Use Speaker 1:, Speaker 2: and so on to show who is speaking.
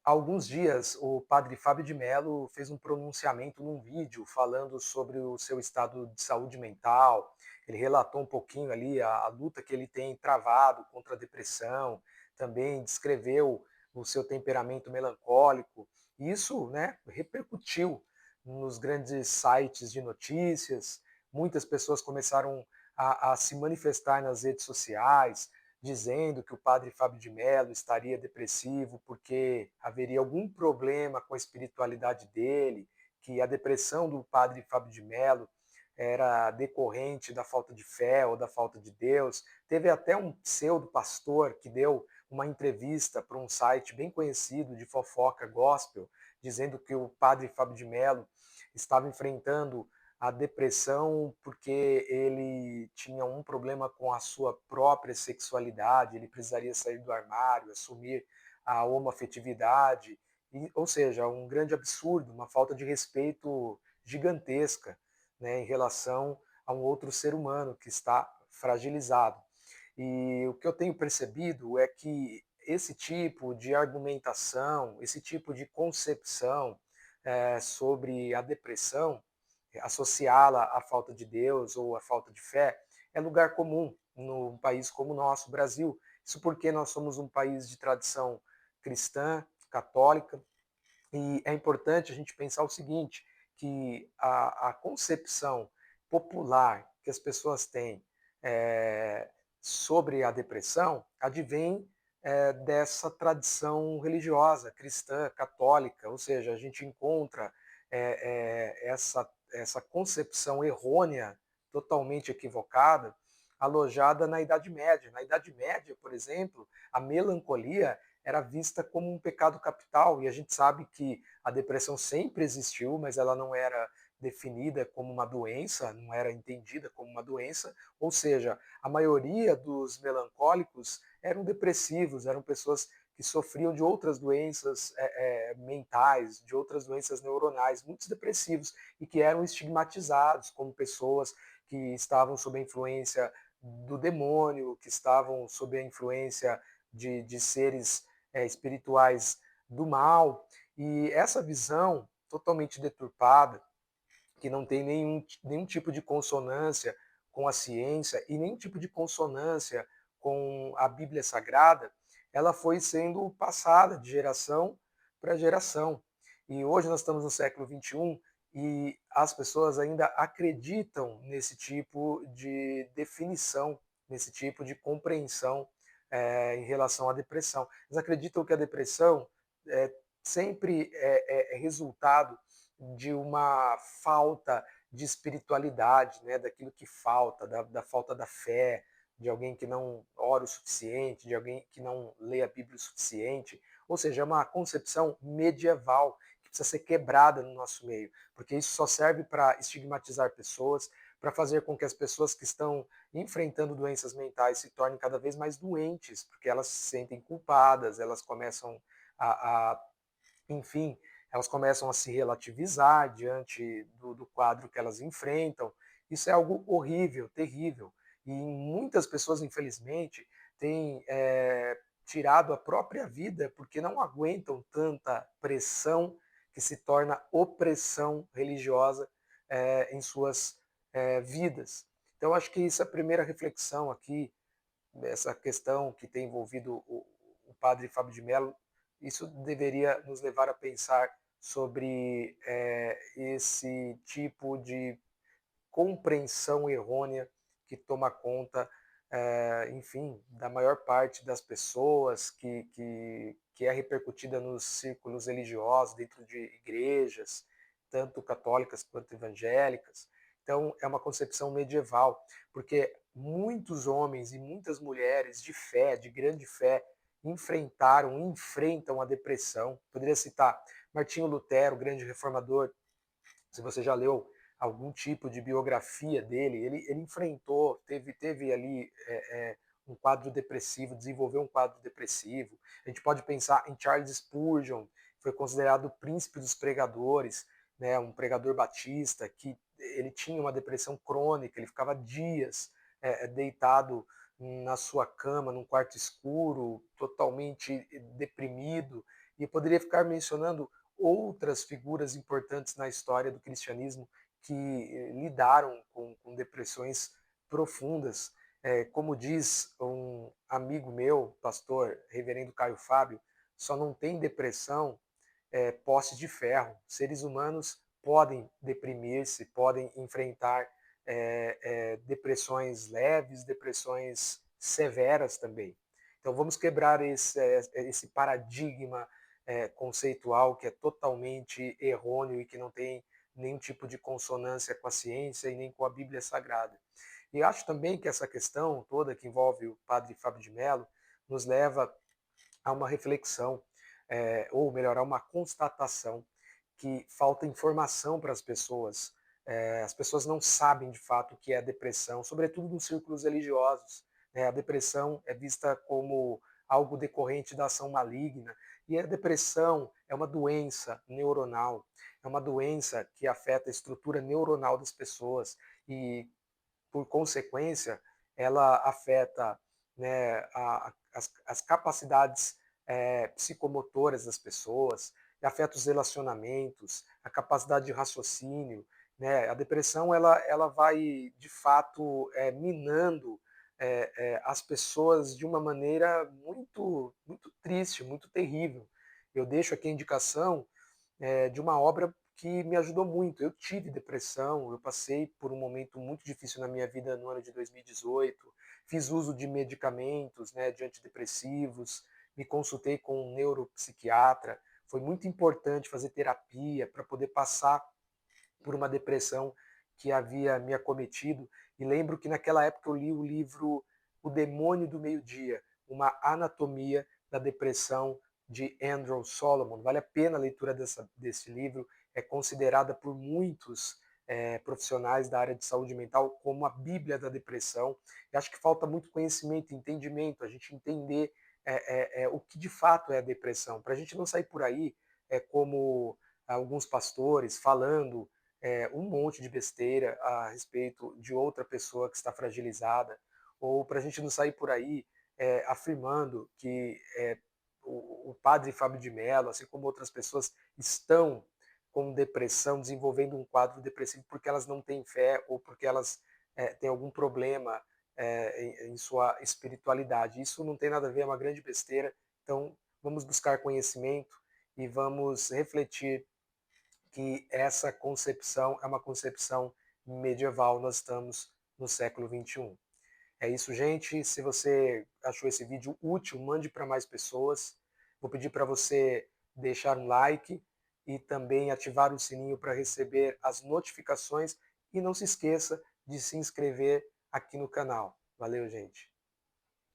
Speaker 1: Há alguns dias, o padre Fábio de Mello fez um pronunciamento num vídeo falando sobre o seu estado de saúde mental. Ele relatou um pouquinho ali a luta que ele tem travado contra a depressão, também descreveu o seu temperamento melancólico. E isso, né, repercutiu nos grandes sites de notícias. Muitas pessoas começaram a se manifestar nas redes sociais, dizendo que o padre Fábio de Mello estaria depressivo porque haveria algum problema com a espiritualidade dele, que a depressão do padre Fábio de Mello era decorrente da falta de fé ou da falta de Deus. Teve até um pseudo pastor que deu uma entrevista para um site bem conhecido de fofoca gospel, dizendo que o padre Fábio de Mello estava enfrentando a depressão porque ele tinha um problema com a sua própria sexualidade, ele precisaria sair do armário, assumir a homoafetividade, ou seja, um grande absurdo, uma falta de respeito gigantesca, né, em relação a um outro ser humano que está fragilizado. E o que eu tenho percebido é que esse tipo de argumentação, esse tipo de concepção sobre a depressão, associá-la à falta de Deus ou à falta de fé, é lugar comum num país como o nosso, Brasil. Isso porque nós somos um país de tradição cristã, católica, e é importante a gente pensar o seguinte, que a concepção popular que as pessoas têm sobre a depressão advém dessa tradição religiosa, cristã, católica, ou seja, a gente encontra essa concepção errônea, totalmente equivocada, alojada na Idade Média. Na Idade Média, por exemplo, a melancolia era vista como um pecado capital, e a gente sabe que a depressão sempre existiu, mas ela não era definida como uma doença, não era entendida como uma doença, ou seja, a maioria dos melancólicos eram depressivos, eram pessoas que sofriam de outras doenças mentais, de outras doenças neuronais, muitos depressivos, e que eram estigmatizados como pessoas que estavam sob a influência do demônio, que estavam sob a influência de seres espirituais do mal. E essa visão totalmente deturpada, que não tem nenhum tipo de consonância com a ciência e nenhum tipo de consonância com a Bíblia Sagrada, ela foi sendo passada de geração para geração. E hoje nós estamos no século XXI e as pessoas ainda acreditam nesse tipo de definição, nesse tipo de compreensão em relação à depressão. Eles acreditam que a depressão é, sempre é resultado de uma falta de espiritualidade, né, daquilo que falta, da falta da fé, de alguém que não ora o suficiente, de alguém que não lê a Bíblia o suficiente. Ou seja, é uma concepção medieval que precisa ser quebrada no nosso meio, porque isso só serve para estigmatizar pessoas, para fazer com que as pessoas que estão enfrentando doenças mentais se tornem cada vez mais doentes, porque elas se sentem culpadas, elas começam a enfim, elas começam a se relativizar diante do quadro que elas enfrentam. Isso é algo horrível, terrível. E muitas pessoas, infelizmente, têm tirado a própria vida porque não aguentam tanta pressão que se torna opressão religiosa em suas vidas. Então, acho que isso é a primeira reflexão aqui, essa questão que tem envolvido o padre Fábio de Mello, isso deveria nos levar a pensar sobre esse tipo de compreensão errônea que toma conta, enfim, da maior parte das pessoas, que é repercutida nos círculos religiosos, dentro de igrejas, tanto católicas quanto evangélicas. Então, é uma concepção medieval, porque muitos homens e muitas mulheres de fé, de grande fé, enfrentaram, enfrentam a depressão. Poderia citar Martinho Lutero, grande reformador, se você já leu algum tipo de biografia dele, ele enfrentou, teve ali um quadro depressivo, desenvolveu um quadro depressivo. A gente pode pensar em Charles Spurgeon, foi considerado o príncipe dos pregadores, né, um pregador batista que ele tinha uma depressão crônica, ele ficava dias deitado na sua cama, num quarto escuro, totalmente deprimido, E poderia ficar mencionando outras figuras importantes na história do cristianismo que lidaram com depressões profundas. Como diz um amigo meu, pastor reverendo Caio Fábio, só não tem depressão poste de ferro. Seres humanos podem deprimir-se, podem enfrentar depressões leves, depressões severas também. Então vamos quebrar esse paradigma conceitual que é totalmente errôneo e que não tem nenhum tipo de consonância com a ciência e nem com a Bíblia Sagrada. E acho também que essa questão toda que envolve o padre Fábio de Mello nos leva a uma reflexão, ou melhor, a uma constatação que falta informação para as pessoas. As pessoas não sabem de fato o que é a depressão, sobretudo nos círculos religiosos. A depressão é vista como algo decorrente da ação maligna, e a depressão é uma doença neuronal, é uma doença que afeta a estrutura neuronal das pessoas e, por consequência, ela afeta, né, as capacidades psicomotoras das pessoas, afeta os relacionamentos, a capacidade de raciocínio. Né? A depressão ela vai, de fato, minando as pessoas de uma maneira muito, muito triste, muito terrível. Eu deixo aqui a indicação de uma obra que me ajudou muito. Eu tive depressão, eu passei por um momento muito difícil na minha vida no ano de 2018, fiz uso de medicamentos, né, de antidepressivos, me consultei com um neuropsiquiatra. Foi muito importante fazer terapia para poder passar por uma depressão que havia me acometido. E lembro que naquela época eu li o livro O Demônio do Meio-Dia, uma anatomia da depressão de Andrew Solomon. Vale a pena a leitura desse livro, é considerada por muitos profissionais da área de saúde mental como a Bíblia da depressão. E acho que falta muito conhecimento, entendimento, a gente entender o que de fato é a depressão, para a gente não sair por aí como alguns pastores falando um monte de besteira a respeito de outra pessoa que está fragilizada, ou para a gente não sair por aí afirmando que o padre Fábio de Mello, assim como outras pessoas, estão com depressão, desenvolvendo um quadro depressivo porque elas não têm fé ou porque elas têm algum problema em sua espiritualidade. Isso não tem nada a ver, é uma grande besteira. Então, vamos buscar conhecimento e vamos refletir que essa concepção é uma concepção medieval, nós estamos no século XXI. É isso, gente. Se você achou esse vídeo útil, mande para mais pessoas. Vou pedir para você deixar um like e também ativar o sininho para receber as notificações. E não se esqueça de se inscrever aqui no canal. Valeu, gente.